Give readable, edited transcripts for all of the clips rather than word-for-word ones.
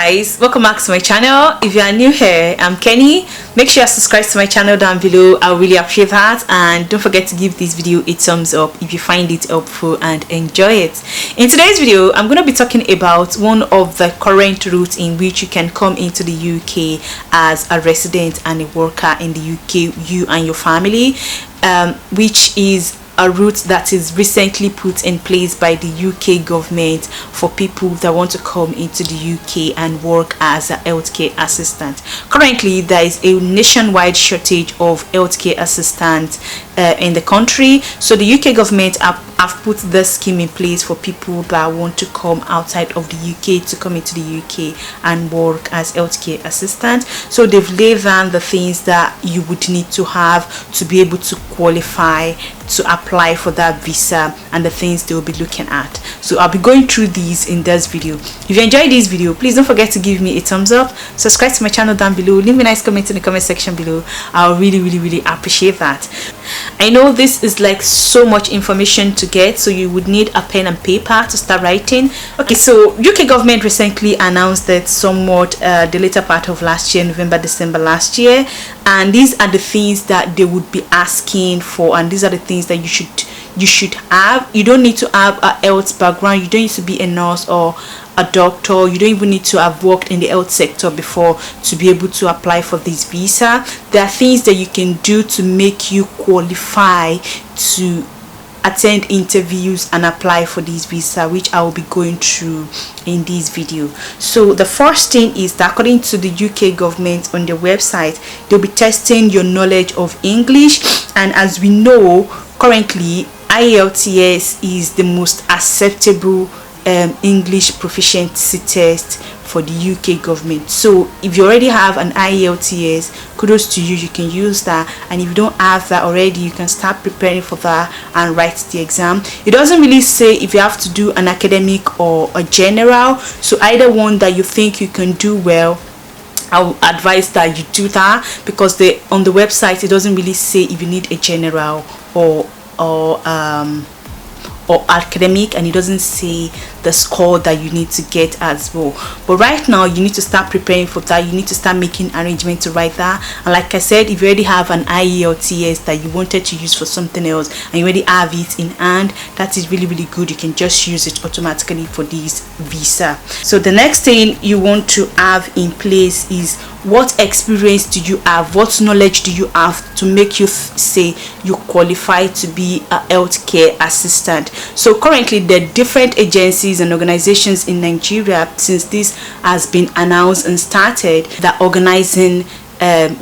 guys, welcome back to my channel. If you are new here, I'm Kenny. Make sure you subscribe to my channel down below. I really appreciate that, and don't forget to give this video a thumbs up if you find it helpful and enjoy it. In today's video, I'm going to be talking about one of the current routes in which you can come into the UK as a resident and a worker in the UK, you and your family, which is a route that is recently put in place by the UK government for people that want to come into the UK and work as a healthcare assistant. Currently, there is a nationwide shortage of healthcare assistants in the country, so the UK government have put this scheme in place for people that want to come outside of the UK to come into the UK and work as healthcare assistant. So they've laid down the things that you would need to have to be able to qualify to apply for that visa and the things they will be looking at. So I'll be going through these in this video. If you enjoyed this video, please don't forget to give me a thumbs up, subscribe to my channel down below, leave me a nice comment in the comment section below. I'll really appreciate that. I know this is like so much information to get, so you would need a pen and paper to start writing. Okay, so UK government recently announced that somewhat the later part of last year, November, December last year, and these are the things that they would be asking for, and these are the things that you should have. You don't need to have a health background, you don't need to be a nurse or a doctor, you don't even need to have worked in the health sector before to be able to apply for this visa. There are things that you can do to make you qualify to attend interviews and apply for this visa, which I will be going through in this video. So the first thing is that according to the UK government on their website, they'll be testing your knowledge of English, and as we know, currently IELTS is the most acceptable English proficiency test for the UK government. So if you already have an IELTS, kudos to you, you can use that, and if you don't have that already, you can start preparing for that and write the exam. It doesn't really say if you have to do an academic or a general, so either one that you think you can do well, I would advise that you do that, because on the website it doesn't really say if you need a general or academic, and it doesn't say the score that you need to get as well. But right now you need to start preparing for that. You need to start making arrangements to write that, and like I said, if you already have an IELTS that you wanted to use for something else and you already have it in hand, that is really good. You can just use it automatically for this visa. So the next thing you want to have in place is what experience do you have, what knowledge do you have to make you say you qualify to be a healthcare assistant. So currently there are different agencies and organizations in Nigeria, since this has been announced and started, that organizing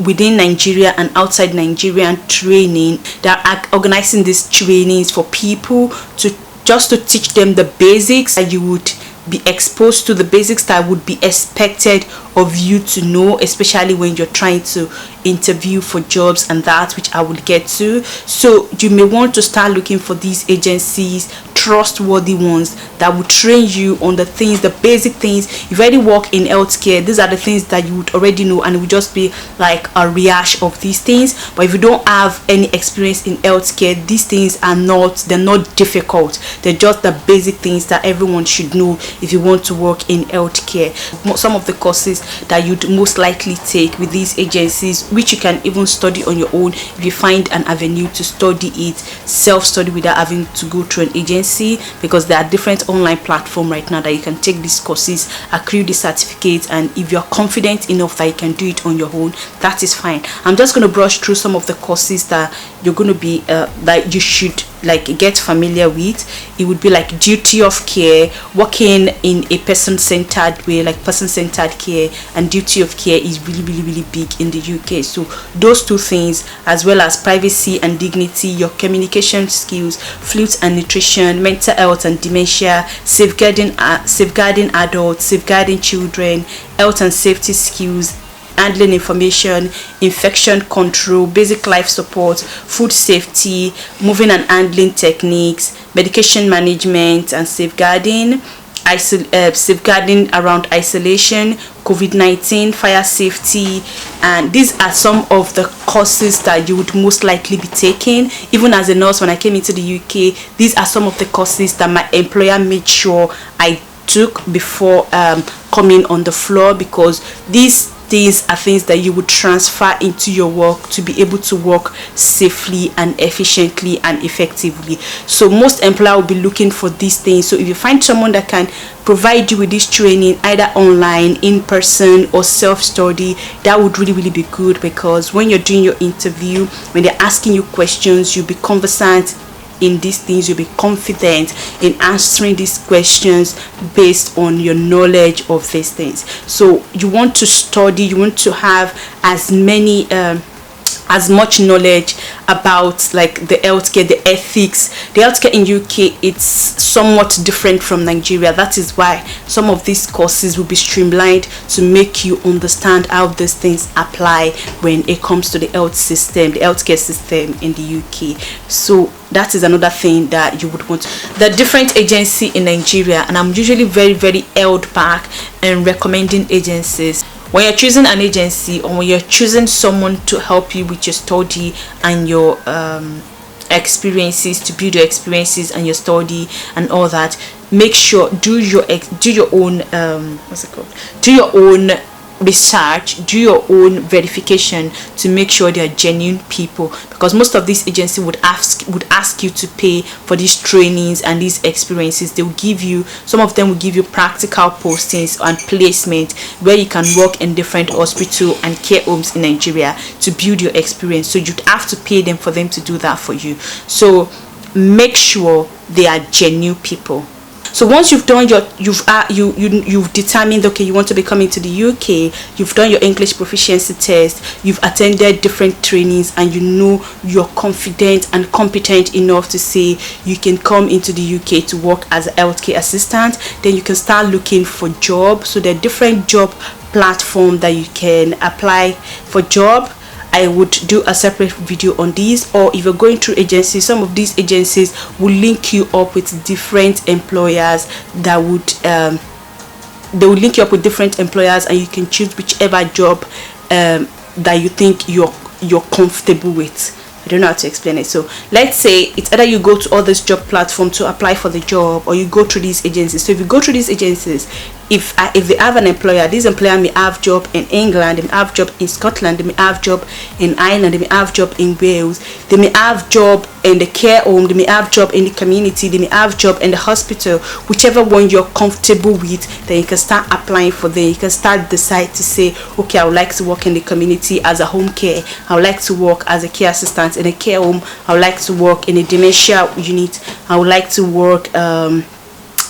within Nigeria and outside Nigerian training. They are organizing these trainings for people to teach them the basics that you would be exposed to, the basics that would be expected of you to know, especially when you're trying to interview for jobs and that, which I will get to. So you may want to start looking for these agencies, trustworthy ones that will train you on the things, the basic things. If you already work in healthcare, these are the things that you would already know, and it would just be like a rehash of these things. But if you don't have any experience in healthcare, these things are they're not difficult. They're just the basic things that everyone should know if you want to work in healthcare. Some of the courses that you'd most likely take with these agencies, which you can even study on your own if you find an avenue to study it, self-study without having to go through an agency, because there are different online platforms right now that you can take these courses, accrue the certificates, and if you're confident enough that you can do it on your own, that is fine. I'm just going to brush through some of the courses that you're going to be that you should like get familiar with. It would be like duty of care, working in a person-centered way, like person-centered care, and duty of care is really big in the UK. So those two things, as well as privacy and dignity, your communication skills, fluid and nutrition, mental health and dementia, safeguarding adults, safeguarding children, health and safety skills, handling information, infection control, basic life support, food safety, moving and handling techniques, medication management and safeguarding, safeguarding around isolation, COVID-19, fire safety. And these are some of the courses that you would most likely be taking. Even as a nurse, when I came into the UK, these are some of the courses that my employer made sure I took before coming on the floor, because these things are things that you would transfer into your work to be able to work safely and efficiently and effectively. So most employer will be looking for these things. So if you find someone that can provide you with this training, either online, in person, or self-study, that would really be good, because when you're doing your interview, when they're asking you questions, you'll be conversant in these things, you'll be confident in answering these questions based on your knowledge of these things. So you want to study, you want to have as much knowledge about like the healthcare, the ethics. The healthcare in UK, it's somewhat different from Nigeria. That is why some of these courses will be streamlined to make you understand how these things apply when it comes to the health system, the healthcare system in the UK. So that is another thing that you would want. The different agency in Nigeria, and I'm usually very held back in recommending agencies. When you're choosing an agency, or when you're choosing someone to help you with your study and your experiences, to build your experiences and your study and all that, make sure do your own do your own research, do your own verification to make sure they are genuine people, because most of these agencies would ask you to pay for these trainings and these experiences. They will give you, some of them will give you practical postings and placement where you can work in different hospital and care homes in Nigeria to build your experience. So you'd have to pay them for them to do that for you. So make sure they are genuine people. So once you've done your you've determined, okay, you want to be coming to the UK, you've done your English proficiency test, you've attended different trainings, and you know you're confident and competent enough to say you can come into the UK to work as a healthcare assistant, then you can start looking for jobs. So there are different job platforms that you can apply for job. I would do a separate video on these. Or if you're going through agencies, some of these agencies will link you up with different employers that would they will link you up with different employers, and you can choose whichever job that you think you're comfortable with. I don't know how to explain it. So let's say it's either you go to all this job platform to apply for the job, or you go through these agencies. So if you go through these agencies, if they have an employer, this employer may have job in England, they may have job in Scotland, they may have job in Ireland, they may have job in Wales, they may have job in the care home, they may have job in the community, they may have job in the hospital. Whichever one you're comfortable with, then you can start applying for them. You can start decide to say, okay, I would like to work in the community as a home care, I would like to work as a care assistant in a care home, I would like to work in a dementia unit, I would like to work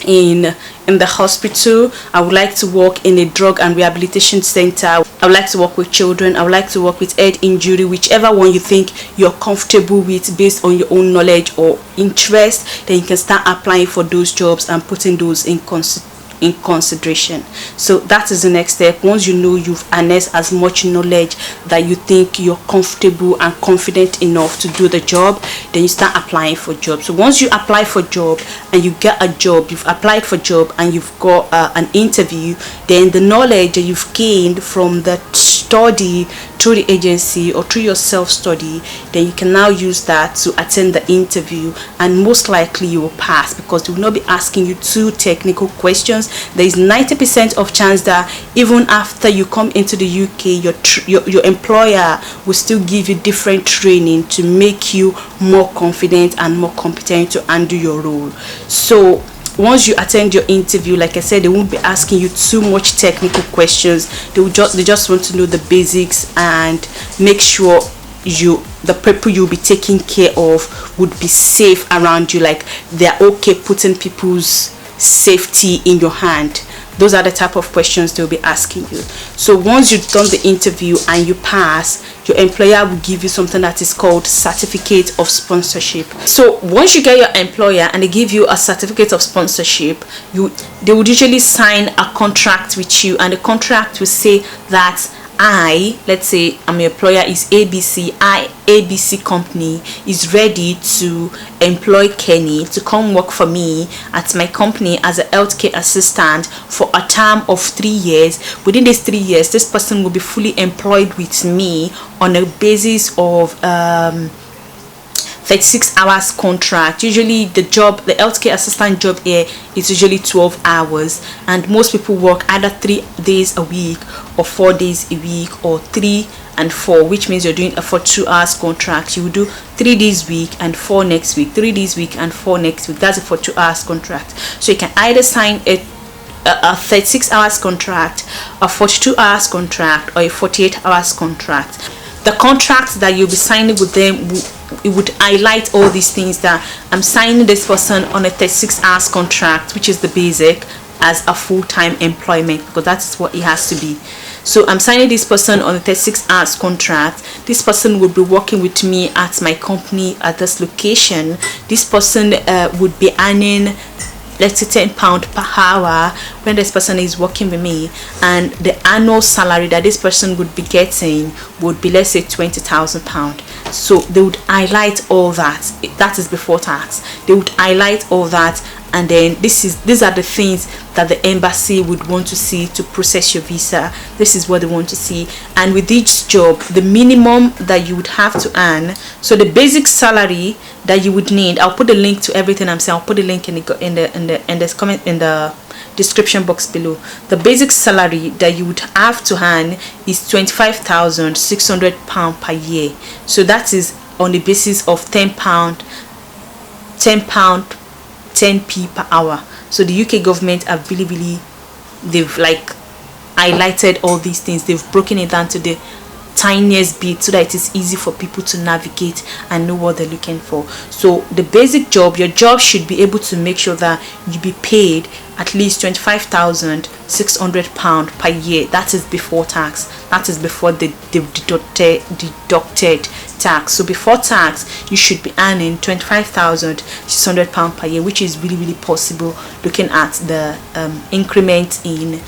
in the hospital, I would like to work in a drug and rehabilitation center, I would like to work with children, I would like to work with head injury. Whichever one you think you're comfortable with based on your own knowledge or interest, then you can start applying for those jobs and putting those in consideration. So that is the next step. Once you know you've harnessed as much knowledge that you think you're comfortable and confident enough to do the job, then you start applying for jobs. So once you apply for job and you get a job, you've applied for job and you've got an interview, then the knowledge that you've gained from the study through the agency or through your self-study, then you can now use that to attend the interview, and most likely you will pass, because they will not be asking you too technical questions. There is 90% of chance that even after you come into the UK, your employer will still give you different training to make you more confident and more competent to handle your role. So once you attend your interview, like I said, they won't be asking you too much technical questions. They just want to know the basics and make sure the people you'll be taking care of would be safe around you, like they're okay putting people's safety in your hand. Those are the type of questions they'll be asking you. So once you've done the interview and you pass, your employer will give you something that is called certificate of sponsorship. So once you get your employer and they give you a certificate of sponsorship, they would usually sign a contract with you, and the contract will say that let's say my employer is ABC, ABC company is ready to employ Kenny to come work for me at my company as a healthcare assistant for a term of 3 years. Within these 3 years, this person will be fully employed with me on a basis of 36 hours contract. Usually the healthcare assistant job here is usually 12 hours, and most people work either 3 days a week or 4 days a week, or 3 and 4, which means you're doing a 42 hours contract. You will do 3 days week and 4 next week, 3 days week and 4 next week. That's a 42 hours contract. So you can either sign a 36 hours contract, a 42 hours contract, or a 48 hours contract. The contracts that you'll be signing with them, it would highlight all these things, that I'm signing this person on a 36 hours contract, which is the basic, as a full-time employment, because that's what it has to be. So I'm signing this person on a 36 hours contract. This person will be working with me at my company at this location. This person would be earning, let's say, £10 per hour when this person is working with me, and the annual salary that this person would be getting would be, let's say, £20,000. So they would highlight all that. That is before tax. They would highlight all that, and then these are the things that the embassy would want to see to process your visa. This is what they want to see. And with each job, the minimum that you would have to earn, so the basic salary that you would need, I'll put the link to everything I'm saying. I'll put the link in the description box below. The basic salary that you would have to earn is £25,600 per year. So that is on the basis of £10 10p per hour. So the UK government are really, they've like highlighted all these things. They've broken it down to the tiniest bit so that it is easy for people to navigate and know what they're looking for. So the basic job, your job should be able to make sure that you be paid at least £25,600 per year. That is before tax. That is before they've deducted tax. So before tax, you should be earning £25,600 per year, which is really possible looking at the increment in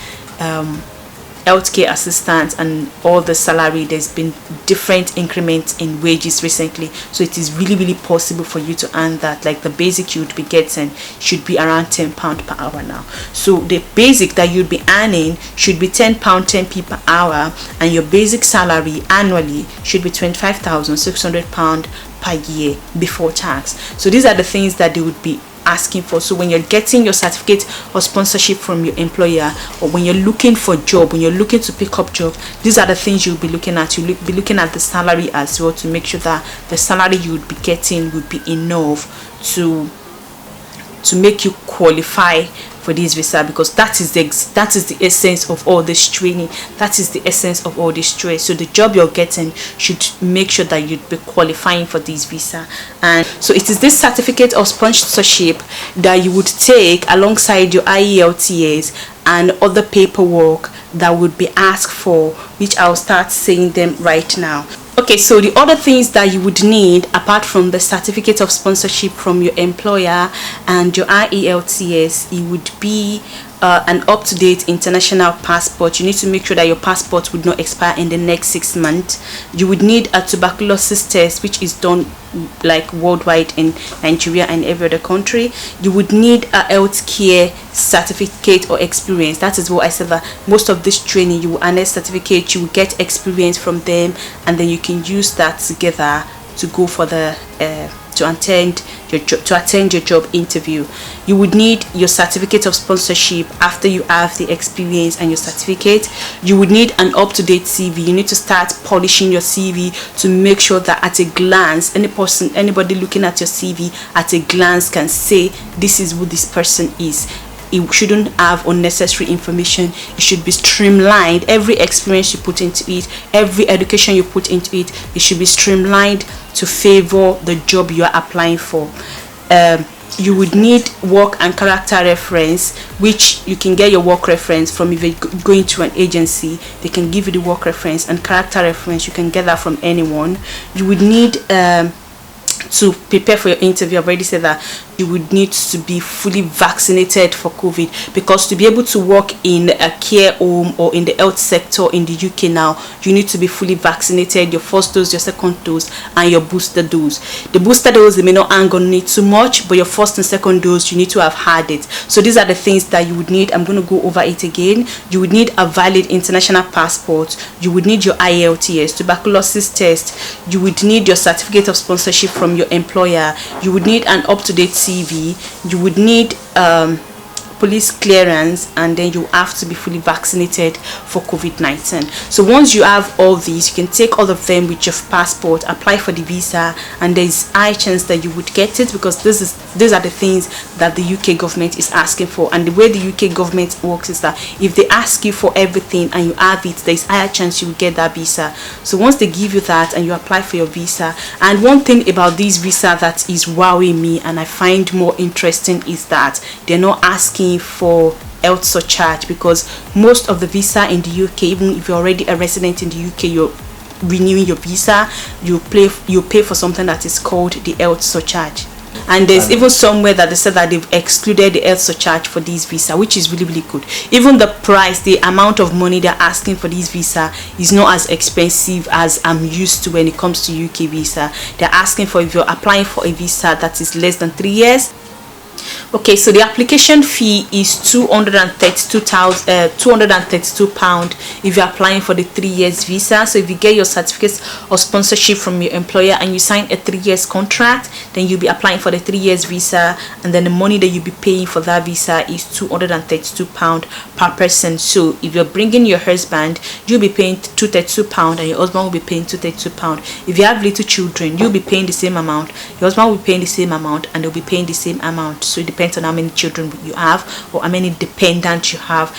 healthcare assistants and all the salary. There's been different increments in wages recently, so it is really possible for you to earn that. Like the basic you would be getting should be around £10 per hour now. So the basic that you'd be earning should be £10 10p per hour, and your basic salary annually should be £25,600 per year before tax. So these are the things that they would be asking for. So when you're getting your certificate of sponsorship from your employer, or when you're looking for a job, when you're looking to pick up job, these are the things you'll be looking at. You'll be looking at the salary as well, to make sure that the salary you would be getting would be enough to make you qualify for this visa, because that is the essence of all this training. That is the essence of all this stress. So the job you're getting should make sure that you'd be qualifying for this visa. And so it is this certificate of sponsorship that you would take alongside your IELTS and other paperwork that would be asked for, which I'll start saying them right now. Okay, so the other things that you would need apart from the certificate of sponsorship from your employer and your IELTS, it would be an up-to-date international passport. You need to make sure that your passport would not expire in the next 6 months. You would need a tuberculosis test, which is done like worldwide in Nigeria and every other country. You would need a healthcare certificate or experience. That is what I said, that most of this training you will earn a certificate, you will get experience from them, and then you can use that together to go for the to attend your job interview. You would need your certificate of sponsorship after you have the experience and your certificate. You would need an up-to-date CV. You need to start polishing your CV to make sure that at a glance, anybody looking at your CV at a glance can say this is who this person is. It shouldn't have unnecessary information. It should be streamlined. Every experience you put into it, every education you put into it, it should be streamlined to favor the job you are applying for. You would need work and character reference, which you can get your work reference from. If you're going to an agency, they can give you the work reference, and character reference you can get that from anyone. You would need to prepare for your interview. I've already said that. you would need to be fully vaccinated for COVID, because to be able to work in a care home or in the health sector in the UK now, you need to be fully vaccinated, your first dose, your second dose, and your booster dose. The booster dose, they may not hang on it too much, but your first and second dose, you need to have had it. So these are the things that you would need. I'm going to go over it again. You would need a valid international passport. You would need your IELTS, tuberculosis test. You would need your certificate of sponsorship from your employer. You would need an up-to-date CV. You would need police clearance, and then you have to be fully vaccinated for COVID-19. So once you have all these, you can take all of them with your passport, apply for the visa, and there's high chance that you would get it, because these are the things that the UK government is asking for. And the way the UK government works is that if they ask you for everything and you have it, there's higher chance you will get that visa. So once they give you that and you apply for your visa, and one thing about this visa that is wowing me and I find more interesting is that they're not asking for health surcharge, because most of the visa in the UK, even if you're already a resident in the UK, you're renewing your visa, you pay for something that is called the health surcharge. And there's even somewhere that they said that they've excluded the health surcharge for this visa, which is really, really good. Even the price, the amount of money they're asking for this visa is not as expensive as I'm used to when it comes to UK visa. They're asking for, if you're applying for a visa that is less than 3 years, okay, so the application fee is £232 if you're applying for the 3 years visa. So if you get your certificate of sponsorship from your employer and you sign a 3 years contract, then you'll be applying for the 3 years visa, and then the money that you'll be paying for that visa is £232 per person. So if you're bringing your husband, you'll be paying £232 and your husband will be paying £232. If you have little children, you'll be paying the same amount, your husband will be paying the same amount, and they'll be paying the same amount. So it depends on how many children you have or how many dependents you have.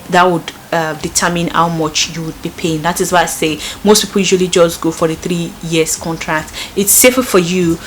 That would determine how much you would be paying. That is why I say most people usually just go for the 3 years contract. It's safer for you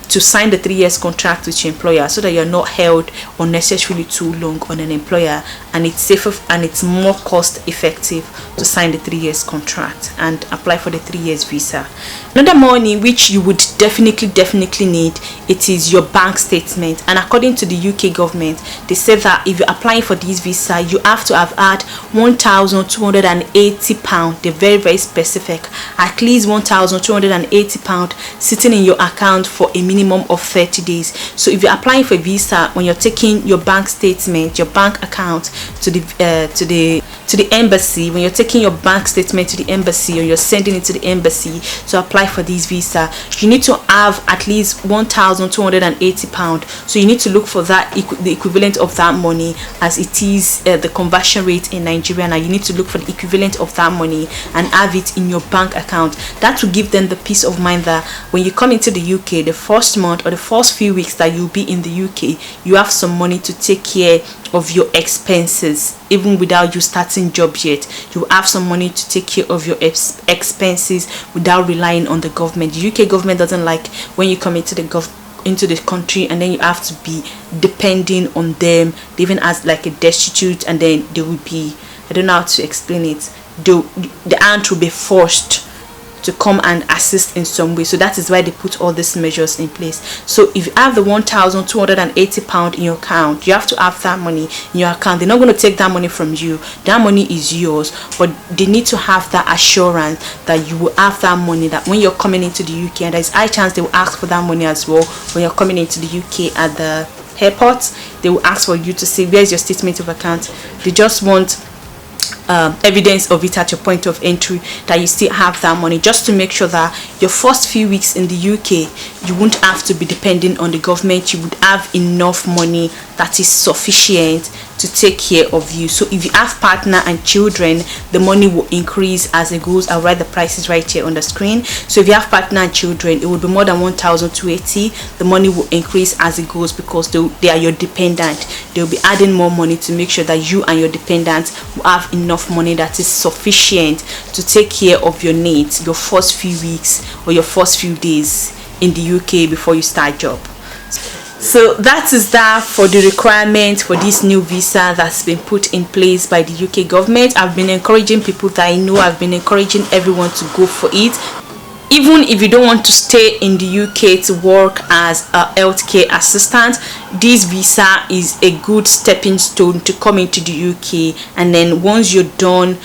to sign the 3 years contract with your employer, so that you're not held unnecessarily too long on an employer, and it's safer and it's more cost effective to sign the 3 years contract and apply for the 3 years visa. Another money which you would definitely need, it is your bank statement. And according to the UK government, they said that if you're applying for this visa, you have to have had £1,280. They're very specific. At least £1,280 sitting in your account for a minimum of 30 days. So if you're applying for a visa, when you're taking your bank statement, your bank account to the embassy, when you're taking your bank statement to the embassy, or you're sending it to the embassy to apply for this visa, you need to have at least £1,280. So you need to look for that the equivalent of that money, as it is the conversion rate in Nigeria. Now you need to look for the equivalent of that money and have it in your bank account. That will give them the peace of mind that when you come into the UK, the first month or the first few weeks that you'll be in the UK, you have some money to take care of your expenses. Even without you starting job yet, you have some money to take care of your expenses without relying on the government. The UK government doesn't like when you come into the country and then you have to be depending on them, even as like a destitute, and then they will be, I don't know how to explain it, the aunt will be forced to come and assist in some way. So that is why they put all these measures in place. So if you have the £1,280 in your account, you have to have that money in your account. They're not going to take that money from you. That money is yours, but they need to have that assurance that you will have that money, that when you're coming into the UK, and there's a high chance they will ask for that money as well when you're coming into the UK at the airport. They will ask for you to say, where's your statement of account? They just want evidence of it at your point of entry that you still have that money, just to make sure that your first few weeks in the UK you won't have to be depending on the government. You would have enough money that is sufficient to take care of you. So if you have partner and children, the money will increase as it goes. I'll write the prices right here on the screen. So if you have partner and children, it will be more than 1,280. The money will increase as it goes, because they are your dependent. They'll be adding more money to make sure that you and your dependents will have enough money that is sufficient to take care of your needs your first few weeks or your first few days in the UK before you start job. So that is that for the requirement for this new visa that's been put in place by the UK government. I've been encouraging people that I know, I've been encouraging everyone to go for it. even if you don't want to stay in the UK to work as a healthcare assistant, this visa is a good stepping stone to come into the UK. And then once you're done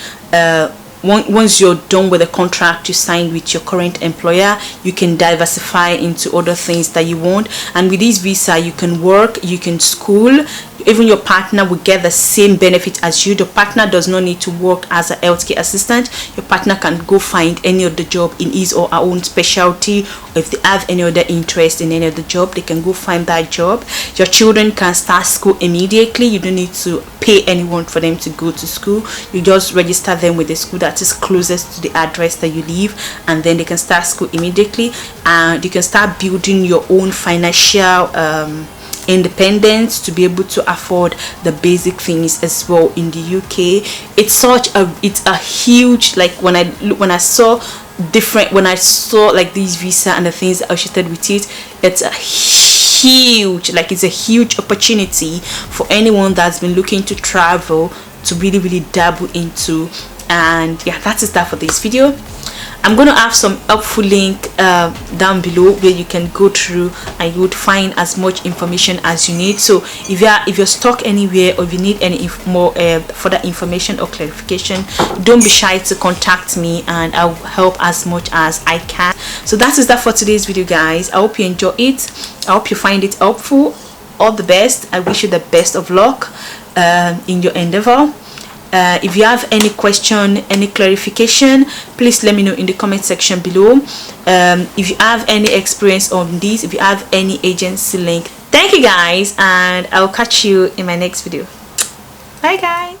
once you're done with the contract you signed with your current employer, you can diversify into other things that you want. And with this visa you can work, you can school, even your partner will get the same benefit as you. The partner does not need to work as a healthcare assistant. Your partner can go find any other job in his or her own specialty, or if they have any other interest in any other job, they can go find that job. Your children can start school immediately. You don't need to pay anyone for them to go to school. You just register them with the school that is closest to the address that you live, and then they can start school immediately, and you can start building your own financial independence to be able to afford the basic things as well in the UK. It's a huge, like when I saw like these visa and the things associated with it, it's a huge opportunity for anyone that's been looking to travel to really dabble into. And yeah, that is that for this video. I'm going to have some helpful link down below where you can go through and you would find as much information as you need. So if you're stuck anywhere, or if you need any more further information or clarification, don't be shy to contact me and I'll help as much as I can. So that is that for today's video, guys. I hope you enjoy it. I hope you find it helpful. All the best. I wish you the best of luck in your endeavor. If you have any question, any clarification, please let me know in the comment section below. If you have any experience on this, if you have any agency link, thank you guys, and I'll catch you in my next video. Bye guys.